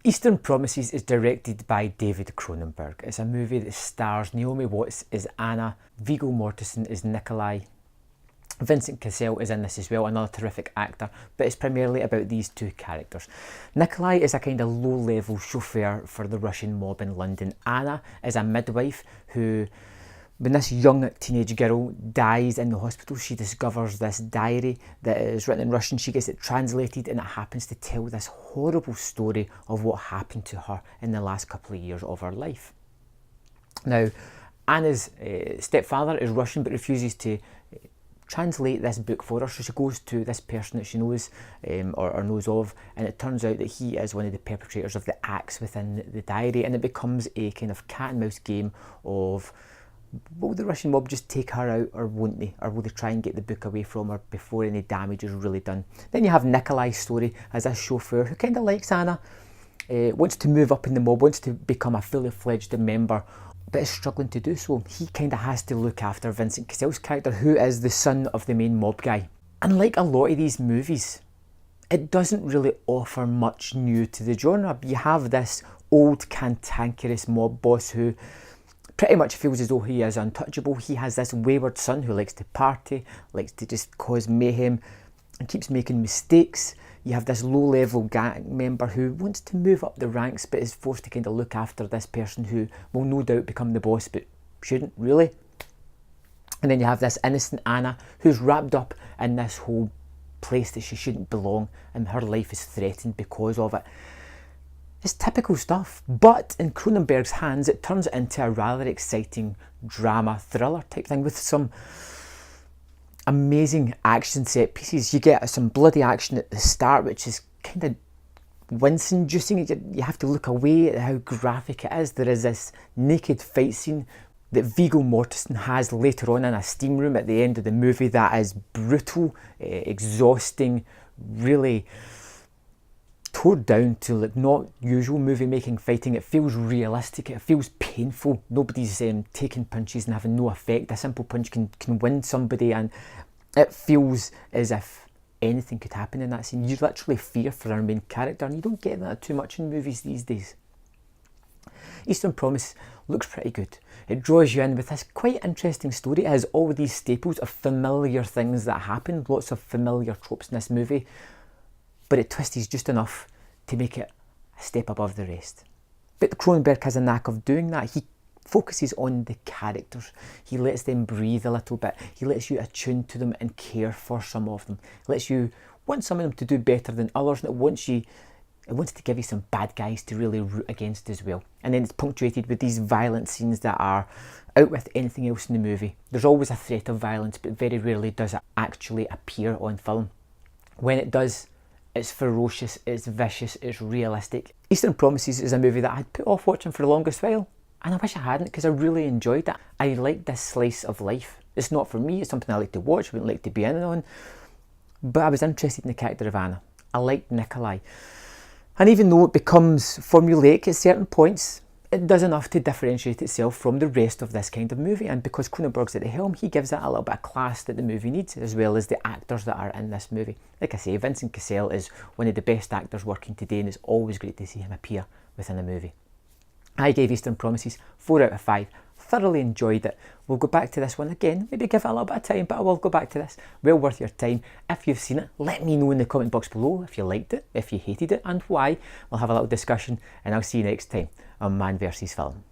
Eastern Promises is directed by David Cronenberg. It's a movie that stars Naomi Watts as Anna, Viggo Mortensen as Nikolai, Vincent Cassel is in this as well, another terrific actor, but it's primarily about these two characters. Nikolai is a kind of low-level chauffeur for the Russian mob in London. Anna is a midwife who, when this young teenage girl dies in the hospital, she discovers this diary that is written in Russian. She gets it translated and it happens to tell this horrible story of what happened to her in the last couple of years of her life. Now, Anna's stepfather is Russian but refuses to translate this book for her, so she goes to this person that she knows or knows of, and it turns out that he is one of the perpetrators of the acts within the diary, and it becomes a kind of cat and mouse game of, will the Russian mob just take her out or won't they? Or will they try and get the book away from her before any damage is really done? Then you have Nikolai's story as a chauffeur who kind of likes Anna, wants to move up in the mob, wants to become a fully fledged member, but is struggling to do so. He kind of has to look after Vincent Cassel's character, who is the son of the main mob guy. And like a lot of these movies, it doesn't really offer much new to the genre. You have this old cantankerous mob boss who pretty much feels as though he is untouchable. He has this wayward son who likes to party, likes to just cause mayhem and keeps making mistakes. You have this low-level gang member who wants to move up the ranks but is forced to kind of look after this person who will no doubt become the boss but shouldn't really. And then you have this innocent Anna who's wrapped up in this whole place that she shouldn't belong, and her life is threatened because of it. It's typical stuff, but in Cronenberg's hands it turns into a rather exciting drama thriller type thing with some amazing action set pieces. You get some bloody action at the start, which is kind of wince-inducing. You have to look away at how graphic it is. There is this naked fight scene that Viggo Mortensen has later on in a steam room at the end of the movie that is brutal, exhausting, really tore down to like not usual movie making fighting. It feels realistic, it feels painful. Nobody's taking punches and having no effect. A simple punch can win somebody, and it feels as if anything could happen in that scene. You literally fear for our main character, and you don't get that too much in movies these days. Eastern Promise looks pretty good. It draws you in with this quite interesting story. It has all these staples of familiar things that happen, lots of familiar tropes in this movie, but it twists just enough to make it a step above the rest. But Cronenberg has a knack of doing that. He focuses on the characters. He lets them breathe a little bit. He lets you attune to them and care for some of them. He lets you want some of them to do better than others, and it wants to give you some bad guys to really root against as well. And then it's punctuated with these violent scenes that are out with anything else in the movie. There's always a threat of violence, but very rarely does it actually appear on film. When it does, it's ferocious, it's vicious, it's realistic. Eastern Promises is a movie that I'd put off watching for the longest while, and I wish I hadn't, because I really enjoyed it. I like this slice of life. It's not for me, it's something I like to watch, I wouldn't like to be in on, but I was interested in the character of Anna. I liked Nikolai. And even though it becomes formulaic at certain points, it does enough to differentiate itself from the rest of this kind of movie. And because Cronenberg's at the helm, he gives it a little bit of class that the movie needs, as well as the actors that are in this movie. Like I say, Vincent Cassel is one of the best actors working today, and it's always great to see him appear within a movie. I gave Eastern Promises 4 out of 5. Thoroughly enjoyed it. We'll go back to this one again, maybe give it a little bit of time, but I will go back to this. Well worth your time. If you've seen it, let me know in the comment box below if you liked it, if you hated it, and why. We'll have a little discussion, and I'll see you next time on Man vs Film.